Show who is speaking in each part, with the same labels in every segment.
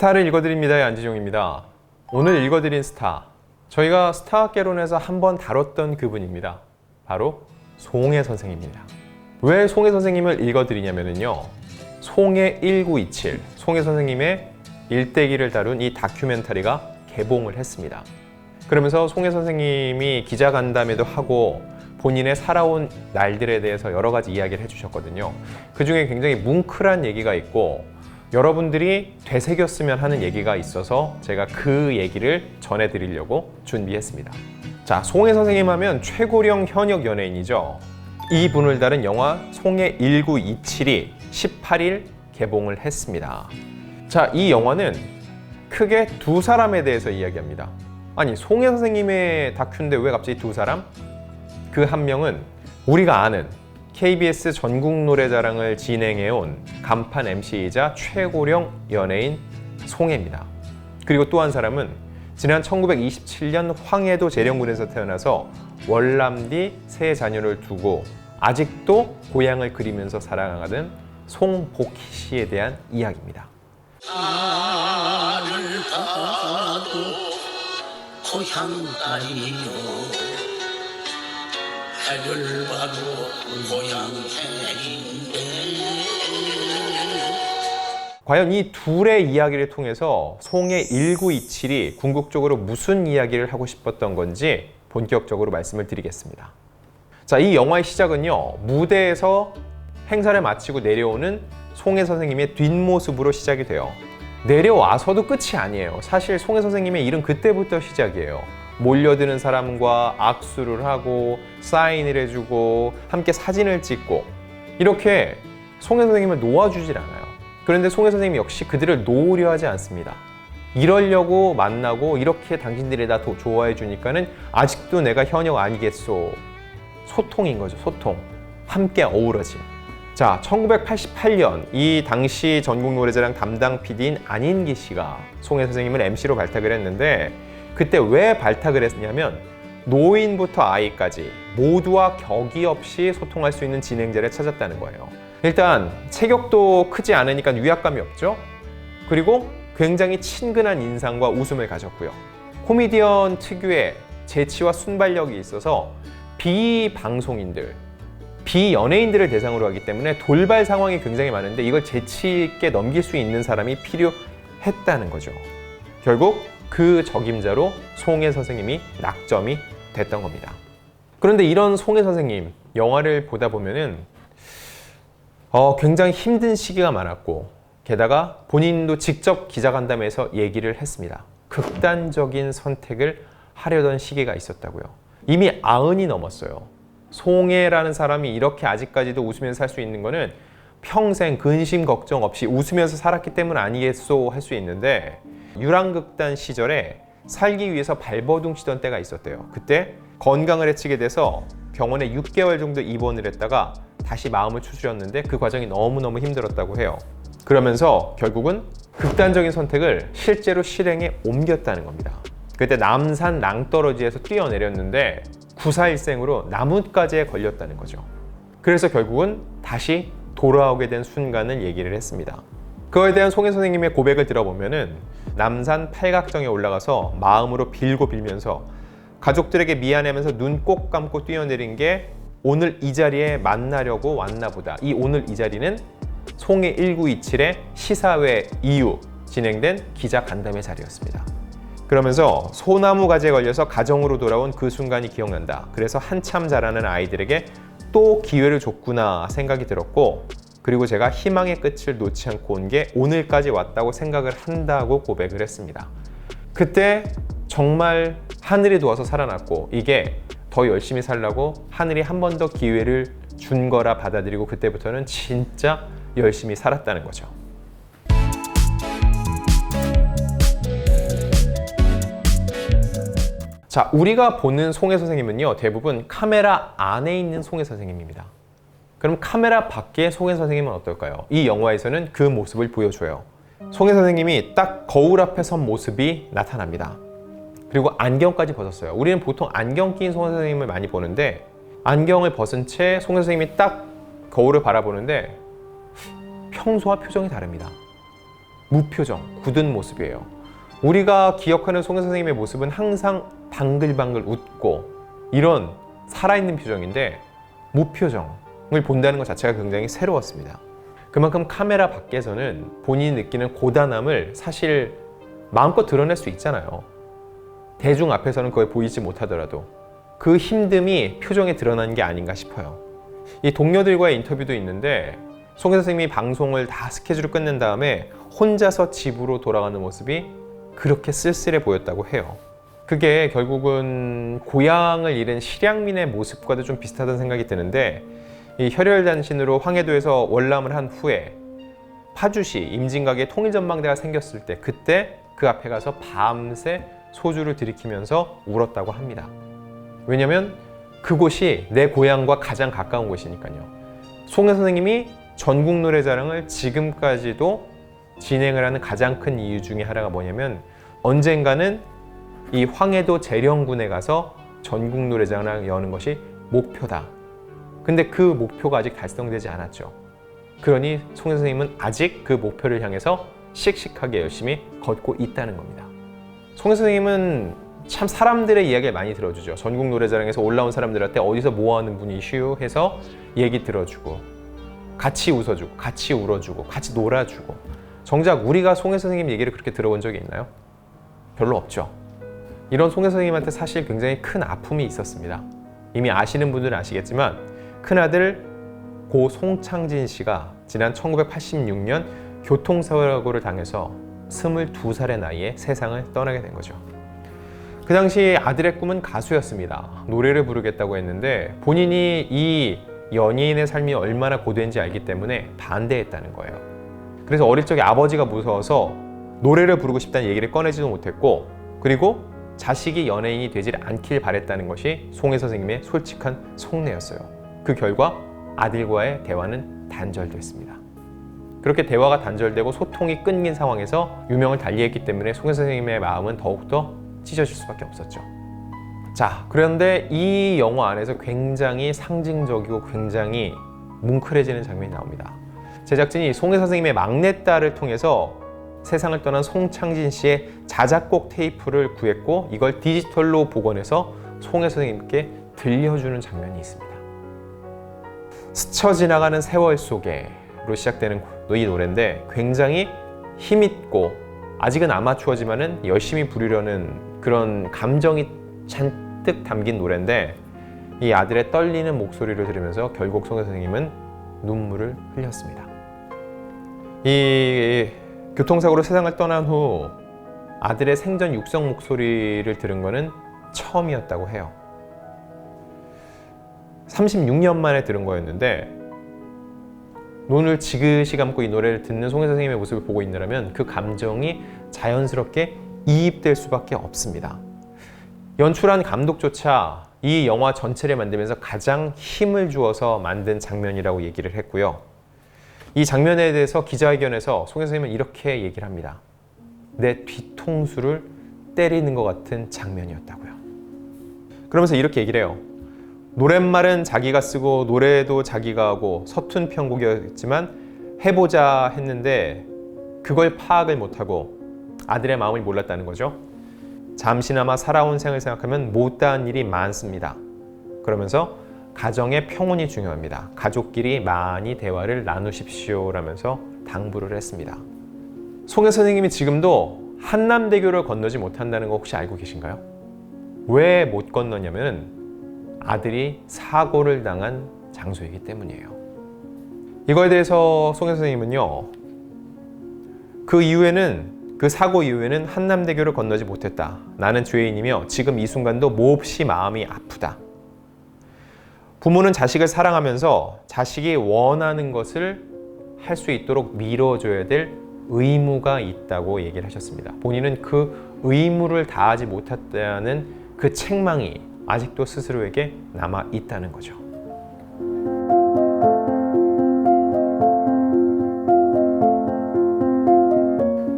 Speaker 1: 스타를 읽어드립니다의 안지종입니다. 오늘 읽어드린 스타, 저희가 스타학개론에서 한번 다뤘던 그분입니다. 바로 송해 선생입니다. 왜 송해 선생님을 읽어드리냐면요, 송해 1927, 송해 선생님의 일대기를 다룬 이 다큐멘터리가 개봉을 했습니다. 그러면서 송해 선생님이 기자간담회도 하고 본인의 살아온 날들에 대해서 여러 가지 이야기를 해주셨거든요. 그 중에 굉장히 뭉클한 얘기가 있고 여러분들이 되새겼으면 하는 얘기가 있어서 제가 그 얘기를 전해드리려고 준비했습니다. 자, 송해 선생님 하면 최고령 현역 연예인이죠. 이분을 다룬 영화 송해 1927이 18일 개봉을 했습니다. 자, 이 영화는 크게 두 사람에 대해서 이야기합니다. 아니, 송해 선생님의 다큐인데 왜 갑자기 두 사람? 그 한 명은 우리가 아는 KBS 전국노래자랑을 진행해온 간판 MC이자 최고령 연예인 송해입니다. 그리고 또 한 사람은 지난 1927년 황해도 재령군에서 태어나서 월남디 세 자녀를 두고 아직도 고향을 그리면서 살아가는 송복희 씨에 대한 이야기입니다.
Speaker 2: 하늘 봐도 고향 딸이요, 해를 봐도 고향 해인데.
Speaker 1: 과연 이 둘의 이야기를 통해서 송해 1927이 궁극적으로 무슨 이야기를 하고 싶었던 건지 본격적으로 말씀을 드리겠습니다. 자, 이 영화의 시작은요, 무대에서 행사를 마치고 내려오는 송해 선생님의 뒷모습으로 시작이 돼요. 내려와서도 끝이 아니에요. 사실 송해 선생님의 일은 그때부터 시작이에요. 몰려드는 사람과 악수를 하고 사인을 해주고 함께 사진을 찍고, 이렇게 송해 선생님을 놓아주질 않아요. 그런데 송해 선생님 역시 그들을 놓으려 하지 않습니다. 이러려고 만나고 이렇게 당신들이 다 좋아해 주니까는 아직도 내가 현역 아니겠소. 소통인 거죠, 소통. 함께 어우러짐. 자, 1988년 이 당시 전국노래자랑 담당 PD인 안인기 씨가 송해 선생님을 MC로 발탁을 했는데, 그때 왜 발탁을 했냐면 노인부터 아이까지 모두와 격이 없이 소통할 수 있는 진행자를 찾았다는 거예요. 일단 체격도 크지 않으니까 위압감이 없죠. 그리고 굉장히 친근한 인상과 웃음을 가졌고요. 코미디언 특유의 재치와 순발력이 있어서 비방송인들, 비연예인들을 대상으로 하기 때문에 돌발 상황이 굉장히 많은데 이걸 재치 있게 넘길 수 있는 사람이 필요했다는 거죠. 결국 그 적임자로 송해 선생님이 낙점이 됐던 겁니다. 그런데 이런 송해 선생님 영화를 보다 보면은 굉장히 힘든 시기가 많았고, 게다가 본인도 직접 기자간담회에서 얘기를 했습니다. 극단적인 선택을 하려던 시기가 있었다고요. 이미 90이 넘었어요. 송해라는 사람이 이렇게 아직까지도 웃으면서 살 수 있는 거는 평생 근심 걱정 없이 웃으면서 살았기 때문 아니겠소 할 수 있는데, 유랑극단 시절에 살기 위해서 발버둥 치던 때가 있었대요. 그때 건강을 해치게 돼서 병원에 6개월 정도 입원을 했다가 다시 마음을 추스렸는데 그 과정이 너무너무 힘들었다고 해요. 그러면서 결국은 극단적인 선택을 실제로 실행에 옮겼다는 겁니다. 그때 남산 낭떠러지에서 뛰어내렸는데 구사일생으로 나뭇가지에 걸렸다는 거죠. 그래서 결국은 다시 돌아오게 된 순간을 얘기를 했습니다. 그거에 대한 송해 선생님의 고백을 들어보면은 남산 팔각정에 올라가서 마음으로 빌고 빌면서 가족들에게 미안해하면서 눈 꼭 감고 뛰어내린 게 오늘 이 자리에 만나려고 왔나 보다. 이 오늘 이 자리는 송해 1927의 시사회 이후 진행된 기자 간담회 자리였습니다. 그러면서 소나무 가지에 걸려서 가정으로 돌아온 그 순간이 기억난다. 그래서 한참 자라는 아이들에게 또 기회를 줬구나 생각이 들었고, 그리고 제가 희망의 끝을 놓지 않고 온 게 오늘까지 왔다고 생각을 한다고 고백을 했습니다. 그때 정말 하늘이 도와서 살아났고, 이게 더 열심히 살라고 하늘이 한 번 더 기회를 준 거라 받아들이고 그때부터는 진짜 열심히 살았다는 거죠. 자, 우리가 보는 송해 선생님은요, 대부분 카메라 안에 있는 송해 선생님입니다. 그럼 카메라 밖의 송해 선생님은 어떨까요? 이 영화에서는 그 모습을 보여줘요. 송해 선생님이 딱 거울 앞에 선 모습이 나타납니다. 그리고 안경까지 벗었어요. 우리는 보통 안경 낀 송해 선생님을 많이 보는데, 안경을 벗은 채 송해 선생님이 딱 거울을 바라보는데 평소와 표정이 다릅니다. 무표정, 굳은 모습이에요. 우리가 기억하는 송혜 선생님의 모습은 항상 방글방글 웃고 이런 살아있는 표정인데 무표정을 본다는 것 자체가 굉장히 새로웠습니다. 그만큼 카메라 밖에서는 본인이 느끼는 고단함을 사실 마음껏 드러낼 수 있잖아요. 대중 앞에서는 그걸 보이지 못하더라도 그 힘듦이 표정에 드러나는 게 아닌가 싶어요. 이 동료들과의 인터뷰도 있는데 송혜 선생님이 방송을 다 스케줄을 끝낸 다음에 혼자서 집으로 돌아가는 모습이 그렇게 쓸쓸해 보였다고 해요. 그게 결국은 고향을 잃은 실향민의 모습과도 좀 비슷하다는 생각이 드는데 이 혈혈단신으로 황해도에서 월남을 한 후에 파주시 임진각에 통일전망대가 생겼을 때 그때 그 앞에 가서 밤새 소주를 들이키면서 울었다고 합니다. 왜냐면 그곳이 내 고향과 가장 가까운 곳이니까요. 송혜 선생님이 전국 노래자랑을 지금까지도 진행을 하는 가장 큰 이유 중에 하나가 뭐냐면 언젠가는 이 황해도 재령군에 가서 전국 노래자랑을 여는 것이 목표다. 근데 그 목표가 아직 달성되지 않았죠. 그러니 송혜 선생님은 아직 그 목표를 향해서 씩씩하게 열심히 걷고 있다는 겁니다. 송혜 선생님은 참 사람들의 이야기를 많이 들어주죠. 전국 노래자랑에서 올라온 사람들한테 어디서 뭐 하는 분이슈 해서 얘기 들어주고 같이 웃어주고 같이 울어주고 같이 놀아주고 정작 우리가 송혜 선생님 얘기를 그렇게 들어본 적이 있나요? 별로 없죠. 이런 송혜 선생님한테 사실 굉장히 큰 아픔이 있었습니다. 이미 아시는 분들은 아시겠지만 큰아들 고 송창진 씨가 지난 1986년 교통사고를 당해서 22살의 나이에 세상을 떠나게 된 거죠. 그 당시 아들의 꿈은 가수였습니다. 노래를 부르겠다고 했는데 본인이 이 연예인의 삶이 얼마나 고된지 알기 때문에 반대했다는 거예요. 그래서 어릴 적에 아버지가 무서워서 노래를 부르고 싶다는 얘기를 꺼내지도 못했고 그리고 자식이 연예인이 되지 않길 바랬다는 것이 송혜 선생님의 솔직한 속내였어요. 그 결과 아들과의 대화는 단절됐습니다. 그렇게 대화가 단절되고 소통이 끊긴 상황에서 유명을 달리했기 때문에 송혜 선생님의 마음은 더욱더 찢어질 수밖에 없었죠. 자, 그런데 이 영화 안에서 굉장히 상징적이고 굉장히 뭉클해지는 장면이 나옵니다. 제작진이 송혜 선생님의 막내딸을 통해서 세상을 떠난 송창진 씨의 자작곡 테이프를 구했고 이걸 디지털로 복원해서 송혜 선생님께 들려주는 장면이 있습니다. 스쳐 지나가는 세월 속에로 시작되는 이 노래인데 굉장히 힘있고 아직은 아마추어지만은 열심히 부르려는 그런 감정이 잔뜩 담긴 노래인데 이 아들의 떨리는 목소리를 들으면서 결국 송혜 선생님은 눈물을 흘렸습니다. 이 교통사고로 세상을 떠난 후 아들의 생전 육성 목소리를 들은 것은 처음이었다고 해요. 36년 만에 들은 거였는데 눈을 지그시 감고 이 노래를 듣는 송혜 선생님의 모습을 보고 있느라면 그 감정이 자연스럽게 이입될 수밖에 없습니다. 연출한 감독조차 이 영화 전체를 만들면서 가장 힘을 주어서 만든 장면이라고 얘기를 했고요. 이 장면에 대해서 기자회견에서 송혜 선생님은 이렇게 얘기를 합니다. 내 뒤통수를 때리는 것 같은 장면이었다고요. 그러면서 이렇게 얘기를 해요. 노랫말은 자기가 쓰고 노래도 자기가 하고 서툰 편곡이었지만 해보자 했는데 그걸 파악을 못하고 아들의 마음을 몰랐다는 거죠. 잠시나마 살아온 생을 생각하면 못다한 일이 많습니다. 그러면서 가정의 평온이 중요합니다. 가족끼리 많이 대화를 나누십시오 라면서 당부를 했습니다. 송혜 선생님이 지금도 한남대교를 건너지 못한다는 거 혹시 알고 계신가요? 왜 못 건너냐면 아들이 사고를 당한 장소이기 때문이에요. 이거에 대해서 송혜 선생님은요. 그 사고 이후에는 한남대교를 건너지 못했다. 나는 죄인이며 지금 이 순간도 몹시 마음이 아프다. 부모는 자식을 사랑하면서 자식이 원하는 것을 할 수 있도록 밀어줘야 될 의무가 있다고 얘기를 하셨습니다. 본인은 그 의무를 다하지 못했다는 그 책망이 아직도 스스로에게 남아 있다는 거죠.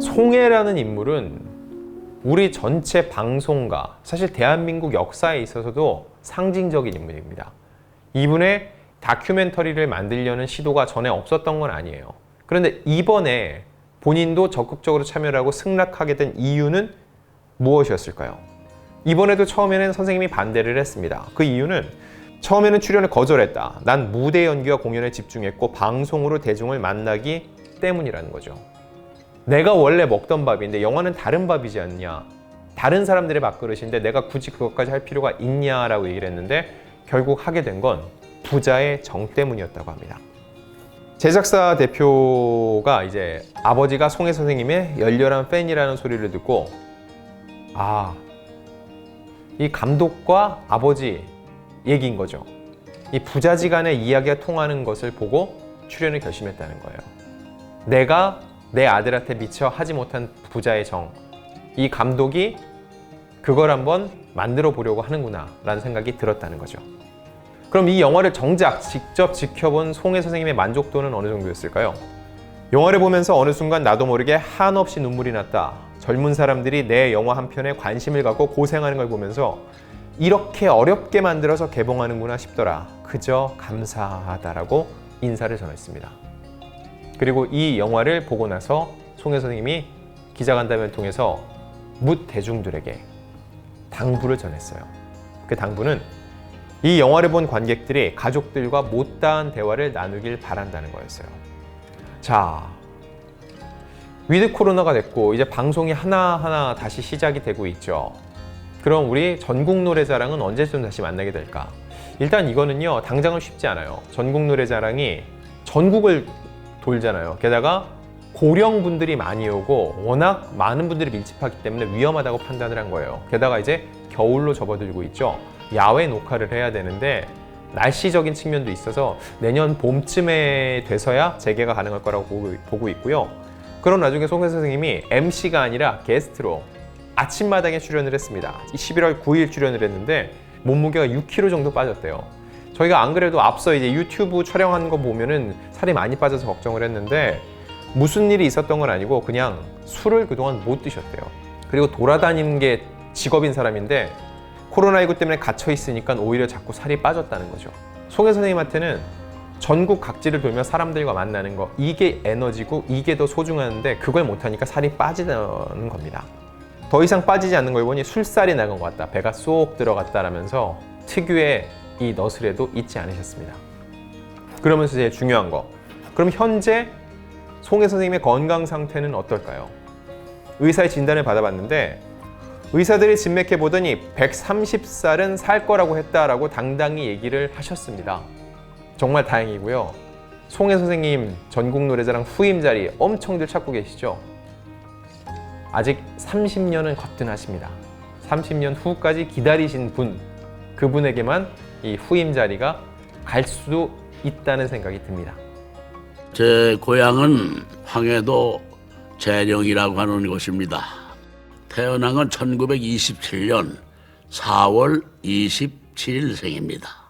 Speaker 1: 송혜라는 인물은 우리 전체 방송가, 사실 대한민국 역사에 있어서도 상징적인 인물입니다. 이분의 다큐멘터리를 만들려는 시도가 전에 없었던 건 아니에요. 그런데 이번에 본인도 적극적으로 참여를 하고 승낙하게 된 이유는 무엇이었을까요? 이번에도 처음에는 선생님이 반대를 했습니다. 그 이유는 처음에는 출연을 거절했다. 난 무대 연기와 공연에 집중했고 방송으로 대중을 만나기 때문이라는 거죠. 내가 원래 먹던 밥인데 영화는 다른 밥이지 않냐. 다른 사람들의 밥그릇인데 내가 굳이 그것까지 할 필요가 있냐라고 얘기를 했는데 결국 하게 된 건 부자의 정 때문이었다고 합니다. 제작사 대표가 이제 아버지가 송혜 선생님의 열렬한 팬이라는 소리를 듣고 이 감독과 아버지 얘기인 거죠. 이 부자지간의 이야기가 통하는 것을 보고 출연을 결심했다는 거예요. 내가 내 아들한테 미처 하지 못한 부자의 정, 이 감독이 그걸 한번 만들어 보려고 하는구나 라는 생각이 들었다는 거죠. 그럼 이 영화를 정작 직접 지켜본 송혜 선생님의 만족도는 어느 정도였을까요? 영화를 보면서 어느 순간 나도 모르게 한없이 눈물이 났다. 젊은 사람들이 내 영화 한 편에 관심을 갖고 고생하는 걸 보면서 이렇게 어렵게 만들어서 개봉하는구나 싶더라. 그저 감사하다라고 인사를 전했습니다. 그리고 이 영화를 보고 나서 송혜 선생님이 기자간담회를 통해서 묻 대중들에게 당부를 전했어요. 그 당부는 이 영화를 본 관객들이 가족들과 못다한 대화를 나누길 바란다는 거였어요. 자, 위드 코로나가 됐고 이제 방송이 하나하나 다시 시작이 되고 있죠. 그럼 우리 전국 노래자랑은 언제쯤 다시 만나게 될까? 일단 이거는요, 당장은 쉽지 않아요. 전국 노래자랑이 전국을 돌잖아요. 게다가 고령분들이 많이 오고 워낙 많은 분들이 밀집하기 때문에 위험하다고 판단을 한 거예요. 게다가 이제 겨울로 접어들고 있죠. 야외 녹화를 해야 되는데 날씨적인 측면도 있어서 내년 봄쯤에 돼서야 재개가 가능할 거라고 보고 있고요. 그런 나중에 송혜 선생님이 MC가 아니라 게스트로 아침마당에 출연을 했습니다. 11월 9일 출연을 했는데 몸무게가 6kg 정도 빠졌대요. 저희가 안 그래도 앞서 이제 유튜브 촬영한 거 보면은 살이 많이 빠져서 걱정을 했는데 무슨 일이 있었던 건 아니고 그냥 술을 그동안 못 드셨대요. 그리고 돌아다니는 게 직업인 사람인데 코로나19 때문에 갇혀 있으니까 오히려 자꾸 살이 빠졌다는 거죠. 송혜 선생님한테는 전국 각지를 돌며 사람들과 만나는 거, 이게 에너지고 이게 더 소중한데 그걸 못하니까 살이 빠지는 겁니다. 더 이상 빠지지 않는 걸 보니 술살이 나간 것 같다, 배가 쏙 들어갔다라면서 특유의 이 너스레도 잊지 않으셨습니다. 그러면서 제일 중요한 거, 그럼 현재 송혜 선생님의 건강 상태는 어떨까요? 의사의 진단을 받아봤는데 의사들이 진맥해 보더니 130살은 살 거라고 했다라고 당당히 얘기를 하셨습니다. 정말 다행이고요. 송혜 선생님 전국 노래자랑 후임 자리 엄청들 찾고 계시죠? 아직 30년은 거뜬하십니다. 30년 후까지 기다리신 분, 그분에게만 이 후임 자리가 갈 수도 있다는 생각이 듭니다.
Speaker 2: 제 고향은 황해도 재령이라고 하는 곳입니다. 태어난 건 1927년 4월 27일 생입니다.